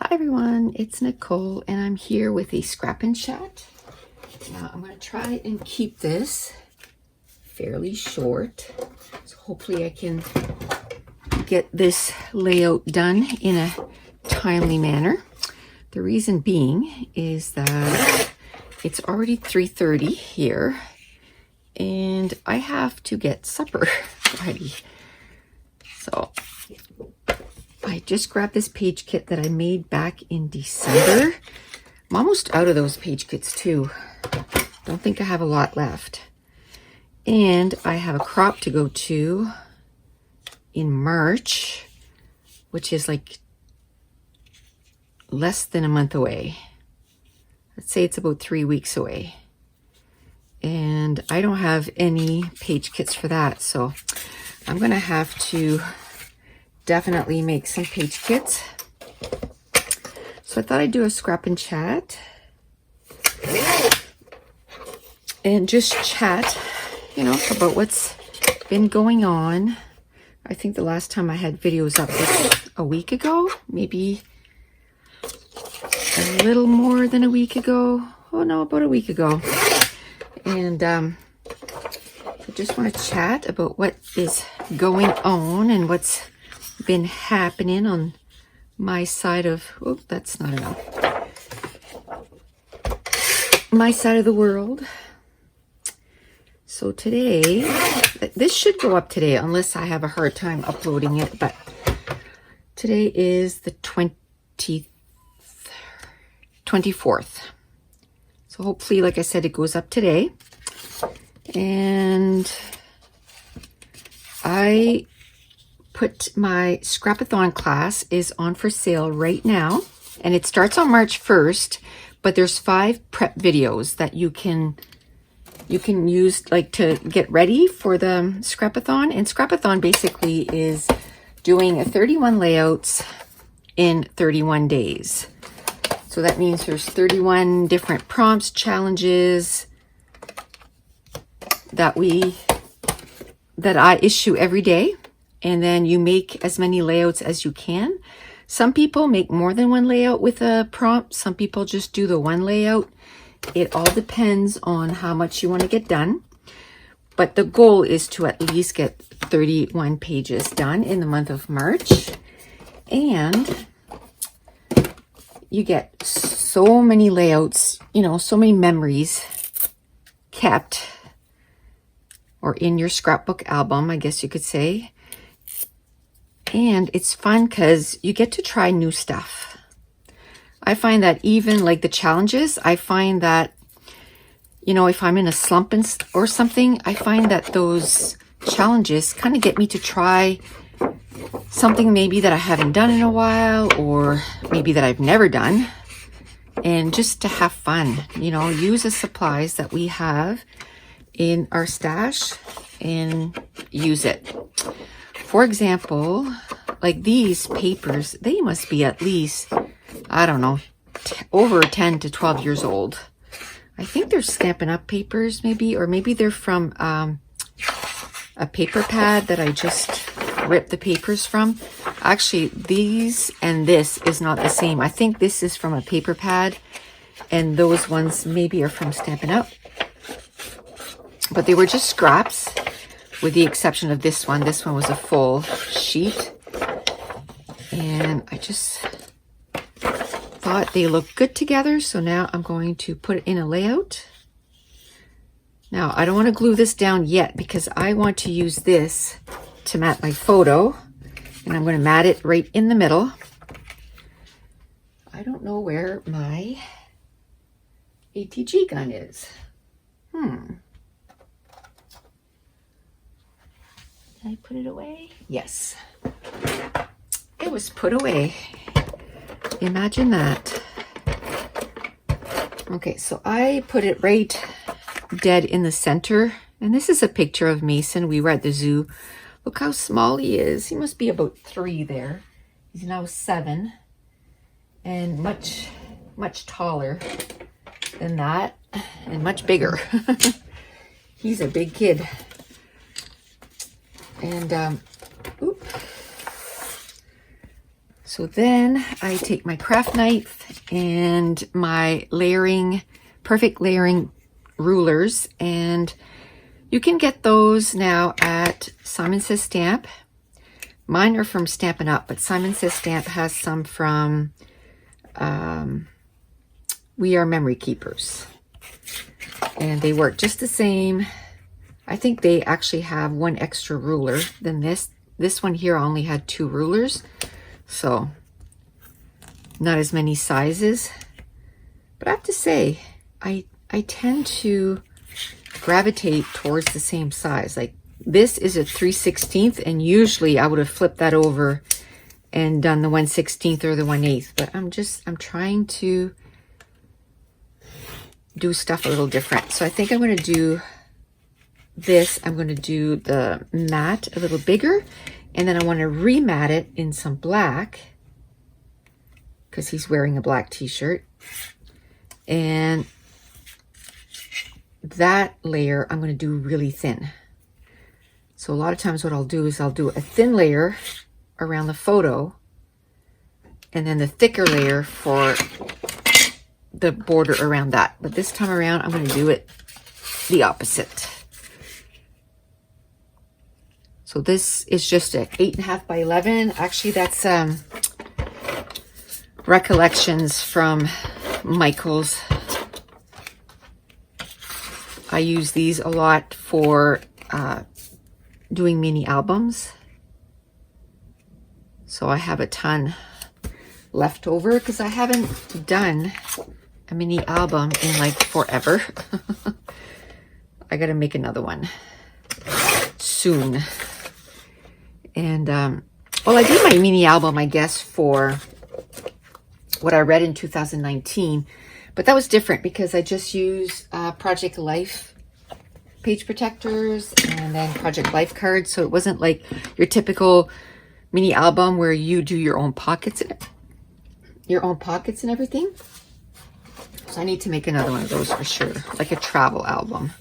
Hi everyone, it's Nicole and I'm here with a scrap and chat. Now I'm going to try and keep this fairly short. So hopefully I can get this layout done in a timely manner. The reason being is that it's already 3:30 here and I have to get supper ready. So I just grabbed this page kit that I made back in December. I'm almost out of those page kits too. Don't think I have a lot left. And I have a crop to go to in March, which is like less than a month away. Let's say it's about 3 weeks away. And I don't have any page kits for that. So I'm gonna have to definitely make some page kits. So I thought I'd do a scrap and chat and just chat, about what's been going on. I think the last time I had videos up was a week ago, maybe a little more than a week ago. Oh no, about a week ago. And I just want to chat about what is going on and what's been happening on my side of, oh, that's not enough. My side of the world. So today, this should go up today unless I have a hard time uploading it, but today is the 24th. So hopefully, like I said, it goes up today. And I put my Scrapathon class is on for sale right now, and it starts on March 1st, but there's 5 prep videos that you can use like to get ready for the Scrapathon. And Scrapathon basically is doing 31 layouts in 31 days. So that means there's 31 different prompts, challenges that I issue every day. And then you make as many layouts as you can. Some people make more than one layout with a prompt. Some people just do the one layout. It all depends on how much you want to get done. But the goal is to at least get 31 pages done in the month of March. And you get so many layouts, so many memories kept, or in your scrapbook album, I guess you could say. And it's fun because you get to try new stuff. I find that even like the challenges, I find that, if I'm in a slump or something, I find that those challenges kind of get me to try something maybe that I haven't done in a while, or maybe that I've never done, and just to have fun, use the supplies that we have in our stash and use it. For example, like these papers, they must be at least, I don't know, over 10 to 12 years old. I think they're Stampin' Up papers maybe, or maybe they're from a paper pad that I just ripped the papers from. Actually, these and this is not the same. I think this is from a paper pad and those ones maybe are from Stampin' Up. But they were just scraps, with the exception of this one. This one was a full sheet. And I just thought they looked good together. So now I'm going to put it in a layout. Now, I don't want to glue this down yet because I want to use this to mat my photo. And I'm going to mat it right in the middle. I don't know where my ATG gun is. Did I put it away? Yes. It was put away. Imagine that. Okay, so I put it right dead in the center. And this is a picture of Mason. We were at the zoo. Look how small he is. He must be about 3 there. He's now 7. And much, much taller than that. And much bigger. He's a big kid. And, So then I take my craft knife and my perfect layering rulers, and you can get those now at Simon Says Stamp. Mine are from Stampin' Up, but Simon Says Stamp has some from We Are Memory Keepers. And they work just the same. I think they actually have one extra ruler than this. This one here only had 2 rulers, so not as many sizes. But I have to say, I tend to gravitate towards the same size. Like this is a 3/16, and usually I would have flipped that over and done the 1/16 or the 1/8. But I'm trying to do stuff a little different. So I think I'm going to do this. I'm going to do the mat a little bigger, and then I want to remat it in some black because he's wearing a black t-shirt. And that layer I'm going to do really thin. So a lot of times what I'll do is I'll do a thin layer around the photo and then the thicker layer for the border around that. But this time around I'm going to do it the opposite. So this is just a 8.5 by 11. Actually, that's recollections from Michael's. I use these a lot for doing mini albums. So I have a ton left over because I haven't done a mini album in like forever. I got to make another one soon. And well, I did my mini album, I guess, for what I read in 2019, but that was different because I just used Project Life page protectors and then Project Life cards. So it wasn't like your typical mini album where you do your own pockets and everything. So I need to make another one of those for sure, like a travel album.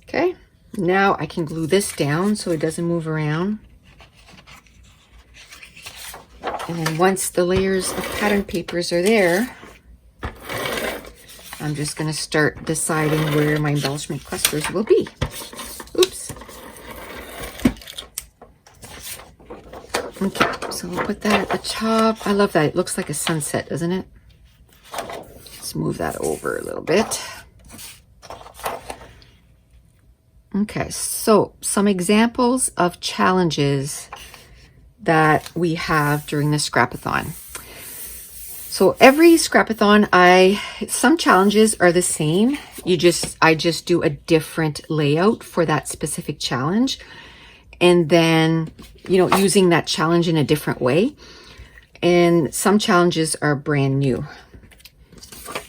Okay, now I can glue this down so it doesn't move around. And then once the layers of pattern papers are there, I'm just going to start deciding where my embellishment clusters will be. Oops. Okay, so we'll put that at the top. I love that. It looks like a sunset, doesn't it? Let's move that over a little bit. Okay, so some examples of challenges that we have during the Scrapathon. So every Scrapathon, some challenges are the same. I just do a different layout for that specific challenge. And then, using that challenge in a different way. And some challenges are brand new.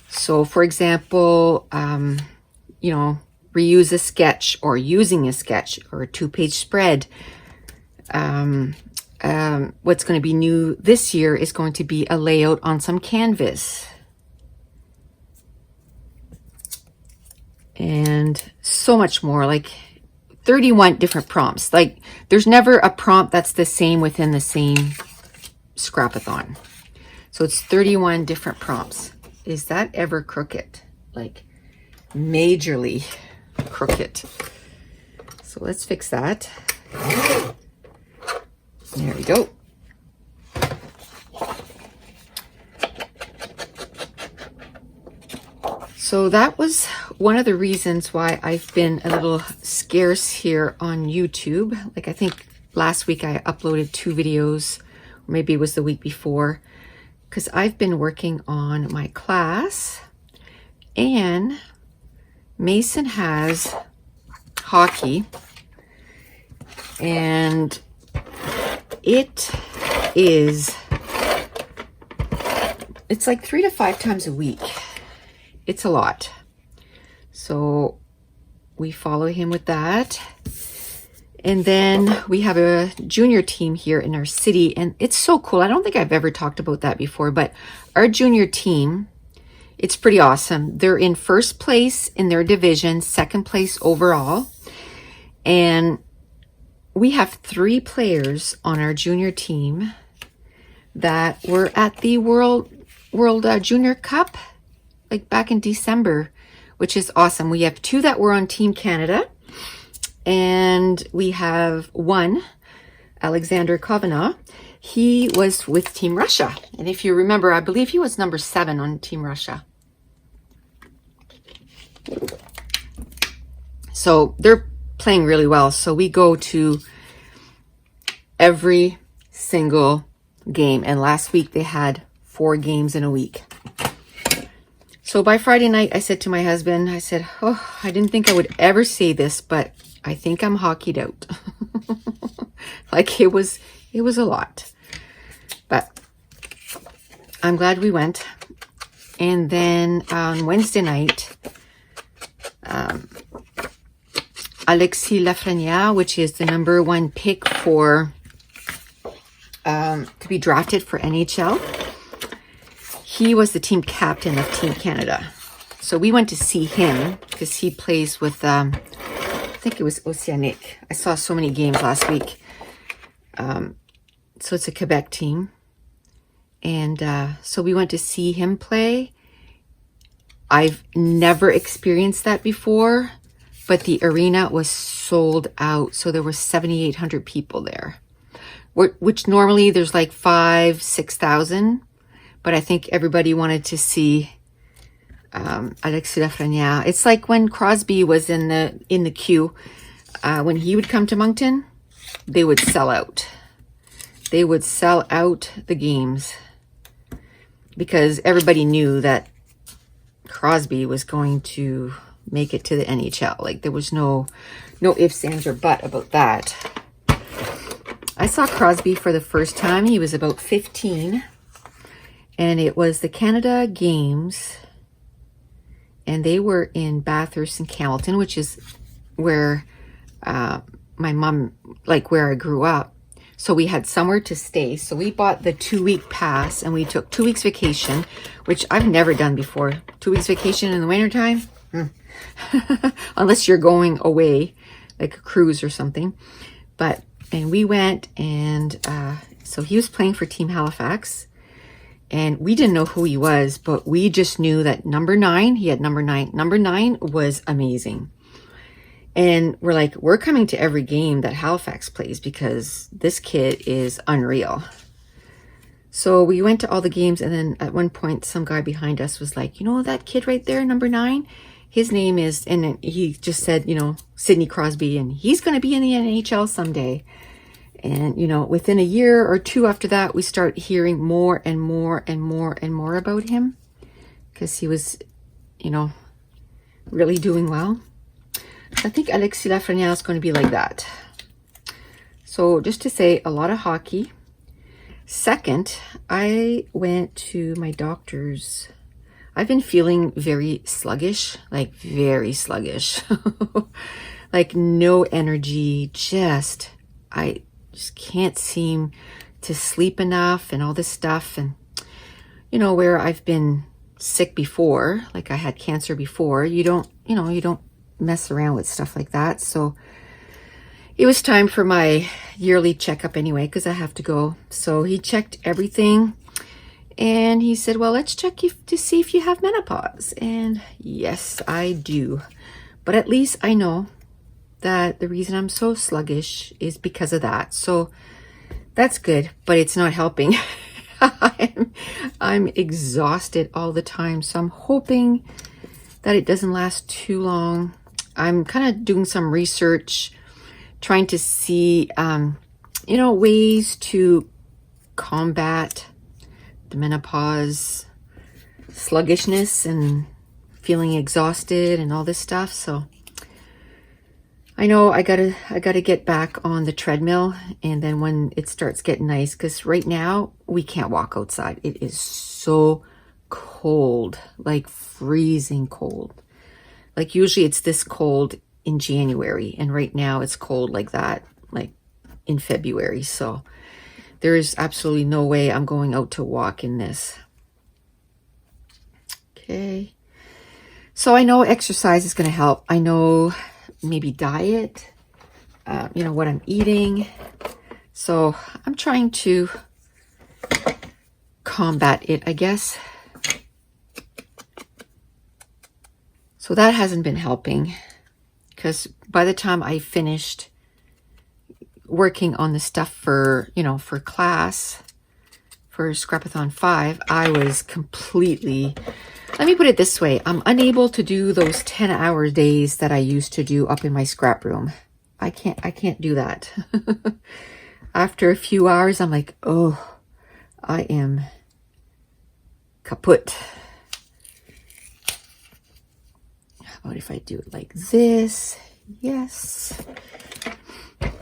So for example, reuse a sketch or using a sketch or a 2-page spread. What's going to be new this year is going to be a layout on some canvas. And so much more, like 31 different prompts. Like there's never a prompt that's the same within the same Scrapathon. So it's 31 different prompts. Is that ever crooked? Like majorly crooked. So let's fix that. There we go. So that was one of the reasons why I've been a little scarce here on YouTube. Like I think last week I uploaded 2 videos, or maybe it was the week before, because I've been working on my class, and Mason has hockey, and it's like 3 to 5 times a week. It's a lot. So we follow him with that. And then we have a junior team here in our city, and it's so cool. I don't think I've ever talked about that before, but our junior team, it's pretty awesome. They're in first place in their division, second place overall. And we have 3 players on our junior team that were at the World Junior Cup, like back in December, which is awesome. We have 2 that were on Team Canada, and we have 1, Alexander Kovanov. He was with Team Russia. And if you remember, I believe he was number 7 on Team Russia. So they're playing really well. So we go to every single game. And last week they had 4 games in a week. So by Friday night, I said to my husband, I said, oh, I didn't think I would ever say this, but I think I'm hockeyed out. Like it was a lot. But I'm glad we went. And then on Wednesday night, Alexis Lafrenière, which is the number 1 pick for to be drafted for NHL, he was the team captain of Team Canada. So we went to see him because he plays with, I think it was Oceanic. I saw so many games last week. So it's a Quebec team. And so we went to see him play. I've never experienced that before, but the arena was sold out. So there were 7,800 people there, which normally there's like 6,000. But I think everybody wanted to see Alexis Lafrenière. It's like when Crosby was in the queue. When he would come to Moncton, they would sell out. They would sell out the games because everybody knew that Crosby was going to make it to the NHL. Like there was no ifs, ands, or buts about that. I saw Crosby for the first time. He was about 15. And it was the Canada Games. And they were in Bathurst and Hamilton, which is where my mom, like where I grew up. So we had somewhere to stay. So we bought the 2-week pass and we took 2 weeks vacation, which I've never done before. 2 weeks vacation in the wintertime? Unless you're going away, like a cruise or something. And we went, and so he was playing for Team Halifax. And we didn't know who he was, but we just knew that number 9, he had number 9. Number 9 was amazing. And we're like, we're coming to every game that Halifax plays because this kid is unreal. So we went to all the games, and then at one point, some guy behind us was like, you know that kid right there, number 9? His name is, and he just said, Sidney Crosby, and he's going to be in the NHL someday. And, within a year or 2 after that, we start hearing more and more and more and more about him because he was, really doing well. I think Alexis Lafrenière is going to be like that. So just to say, a lot of hockey. Second, I went to my doctor's. I've been feeling very sluggish, like very sluggish. Like no energy, I just can't seem to sleep enough and all this stuff. And, where I've been sick before, like I had cancer before, you don't mess around with stuff like that. So it was time for my yearly checkup anyway, because I have to go. So he checked everything and he said, well, let's check you to see if you have menopause. And yes, I do. But at least I know that the reason I'm so sluggish is because of that. So that's good, but it's not helping. I'm exhausted all the time. So I'm hoping that it doesn't last too long. I'm kind of doing some research, trying to see, ways to combat the menopause sluggishness and feeling exhausted and all this stuff. So I know I gotta get back on the treadmill, and then when it starts getting nice, because right now we can't walk outside. It is so cold, like freezing cold. Like usually it's this cold in January, and right now it's cold like that, like in February. So there is absolutely no way I'm going out to walk in this. Okay. So I know exercise is going to help. I know maybe diet, you know, what I'm eating. So I'm trying to combat it, I guess. So that hasn't been helping, because by the time I finished working on the stuff for, you know, for class, for Scrapathon 5, I was completely, let me put it this way, I'm unable to do those 10-hour days that I used to do up in my scrap room. I can't do that. After a few hours, I'm like, oh, I am kaput. How about if I do it like this? Yes. There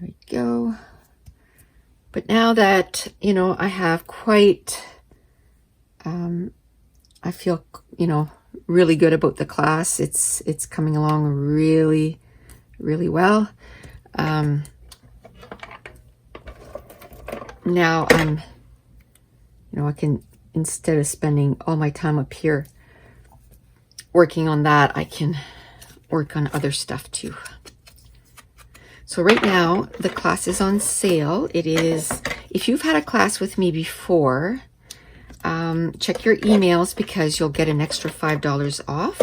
we go. But now that, you know, I have quite, I feel, you know, really good about the class. It's coming along really, really well. Now I'm, you know, I can, instead of spending all my time up here working on that, I can work on other stuff too. So right now the class is on sale. It is, if you've had a class with me before, check your emails because you'll get an extra $5 off.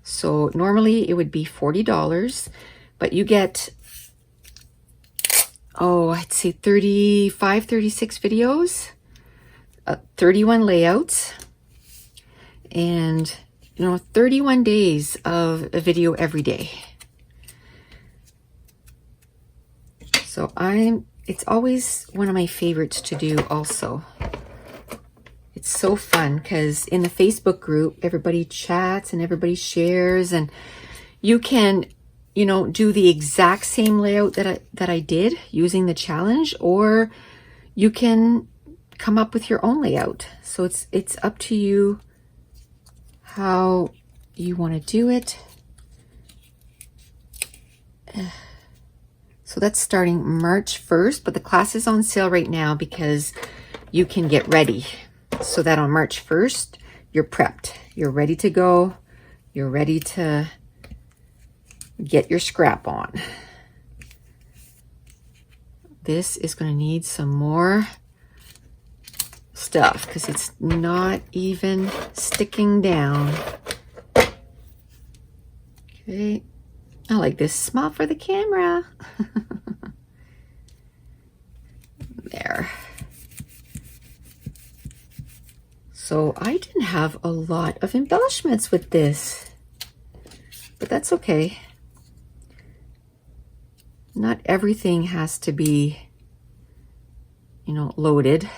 So normally it would be $40, but you get, oh, I'd say 35, 36 videos, 31 layouts, and, you know, 31 days of a video every day. So it's always one of my favorites to do also. It's so fun because in the Facebook group, everybody chats and everybody shares, and you can, you know, do the exact same layout that I did using the challenge, or you can come up with your own layout. So it's up to you how you want to do it. So that's starting March 1st, but the class is on sale right now because you can get ready. So that on March 1st, you're prepped. You're ready to go. You're ready to get your scrap on. This is going to need some more stuff because it's not even sticking down. Okay. I like this. Smile for the camera. There. So I didn't have a lot of embellishments with this, but that's okay. Not everything has to be, you know, loaded.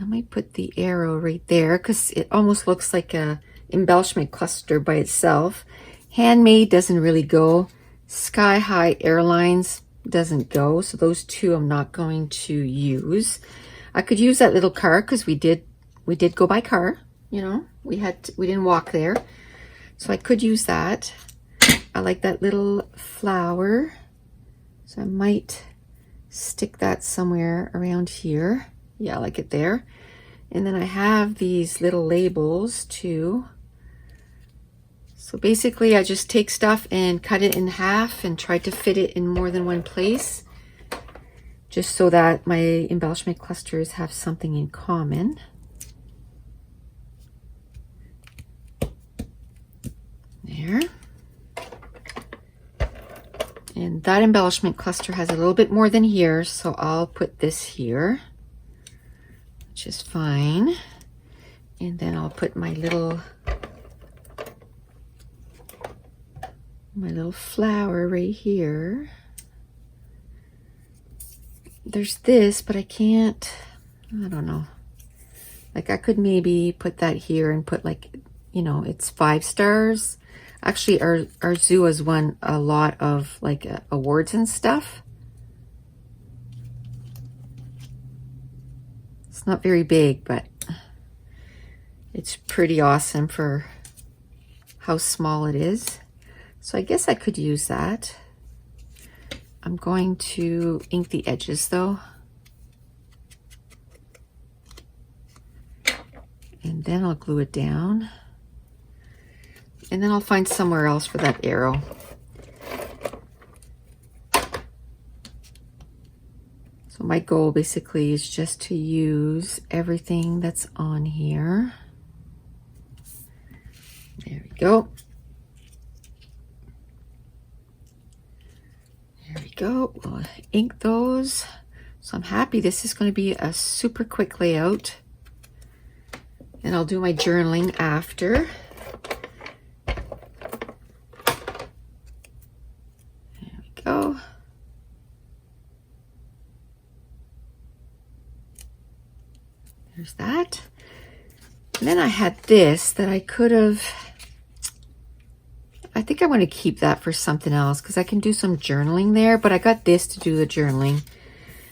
I might put the arrow right there because it almost looks like a embellishment cluster by itself. Handmade doesn't really go. Sky High Airlines doesn't go. So those two I'm not going to use. I could use that little car because we did go by car, you know, we didn't walk there. So I could use that. I like that little flower. So I might stick that somewhere around here. Yeah, I like it there. And then I have these little labels too. So basically I just take stuff and cut it in half and try to fit it in more than one place, just so that my embellishment clusters have something in common. There. And that embellishment cluster has a little bit more than here, so I'll put this here, which is fine. And then I'll put my little flower right here. There's this, but I can't, I don't know. Like I could maybe put that here and put like, you know, it's 5 stars. Actually, our zoo has won a lot of like awards and stuff. It's not very big, but it's pretty awesome for how small it is. So I guess I could use that. I'm going to ink the edges though. And then I'll glue it down. and then I'll find somewhere else for that arrow. So my goal basically is just to use everything that's on here. There we go. There we go. We'll ink those. So I'm happy this is going to be a super quick layout. And I'll do my journaling after. There we go. There's that. And then I had this that I could have, I think I want to keep that for something else because I can do some journaling there, but I got this to do the journaling.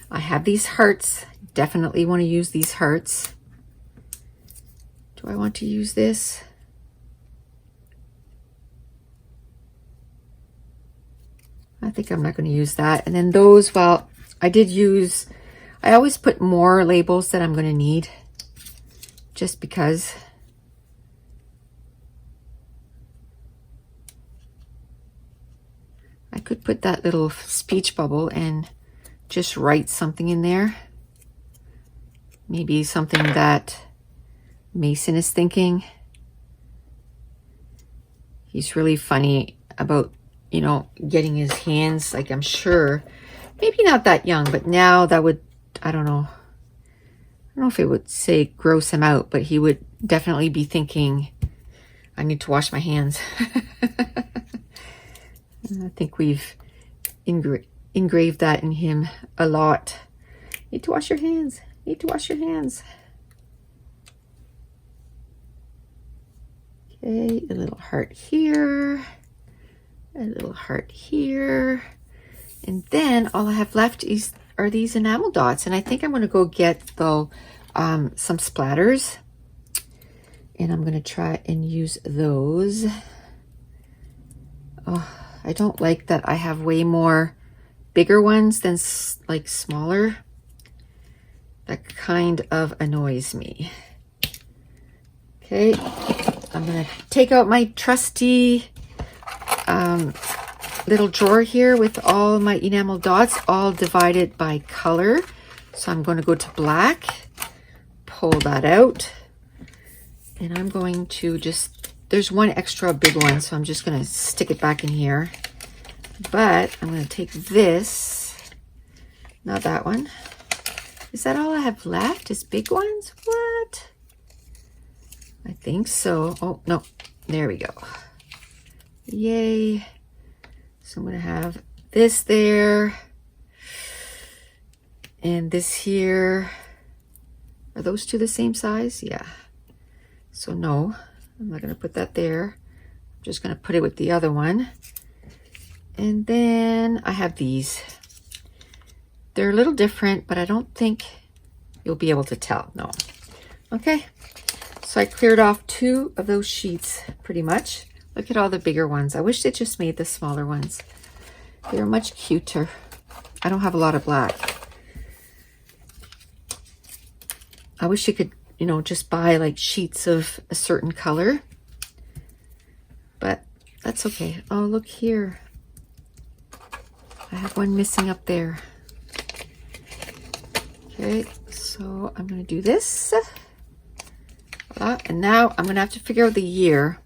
I have these hearts. Definitely want to use these hearts. Do I want to use this? I think I'm not going to use that. And then those, well, I always put more labels that I'm going to need just because. I could put that little speech bubble and just write something in there. Maybe something that Mason is thinking. He's really funny about, you know, getting his hands, like I'm sure, maybe not that young, but now that would, I don't know if it would say gross him out, but he would definitely be thinking, I need to wash my hands. I think we've engraved that in him a lot. Need to wash your hands. Need to wash your hands. Okay, a little heart here. A little heart here. And then all I have left are these enamel dots. And I think I'm going to go get though some splatters. And I'm going to try and use those. Oh, I don't like that I have way more bigger ones than like smaller. That kind of annoys me. Okay, I'm gonna take out my trusty little drawer here with all my enamel dots, all divided by color. So I'm going to go to black, pull that out, and I'm going to just, there's one extra big one, so I'm just going to stick it back in here. But I'm going to take this, not that one. Is that all I have left is big ones? What? I think so. Oh, no. There we go. Yay. So I'm going to have this there. And this here. Are those two the same size? Yeah. So no, I'm not going to put that there. I'm just going to put it with the other one. And then I have these. They're a little different, but I don't think you'll be able to tell. No. Okay. So I cleared off 2 of those sheets pretty much. Look at all the bigger ones. I wish they just made the smaller ones. They're much cuter. I don't have a lot of black. I wish you could, you know, just buy like sheets of a certain color. But that's okay. Oh, look here. I have one missing up there. Okay, so I'm going to do this. And now I'm going to have to figure out the year.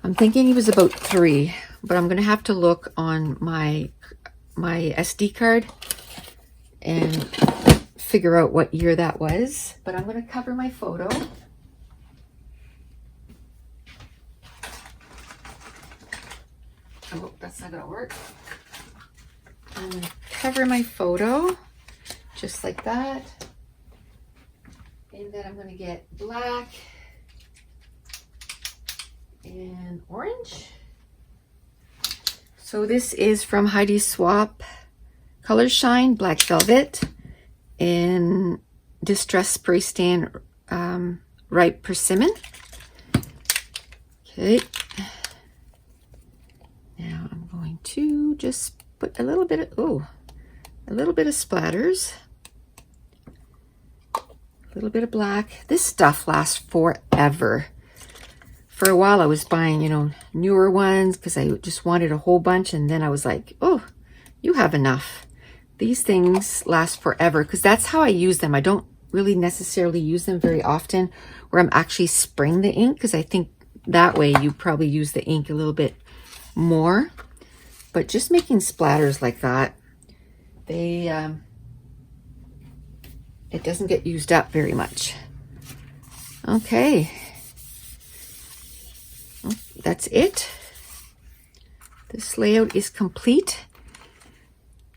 I'm thinking he was about 3, but I'm going to have to look on my SD card and figure out what year that was. But I'm going to cover my photo. Oh, that's not going to work. I'm going to cover my photo just like that. And then I'm going to get black and orange. So this is from Heidi Swapp Color Shine Black Velvet and Distress Spray Stand Ripe Persimmon. Okay. Now I'm going to just put a little bit of, a little bit of splatters. A little bit of black. This stuff lasts forever. For a while I was buying, you know, newer ones because I just wanted a whole bunch, and then I was like, oh, you have enough. These things last forever because that's how I use them. I don't really necessarily use them very often where I'm actually spraying the ink, because I think that way you probably use the ink a little bit more. But just making splatters like that, they it doesn't get used up very much. Okay, well, that's it. This layout is complete.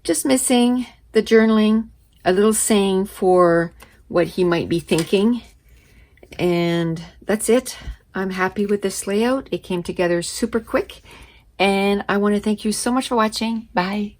Just missing the journaling, a little saying for what he might be thinking, and that's it. I'm happy with this layout. It came together super quick, and I want to thank you so much for watching. Bye.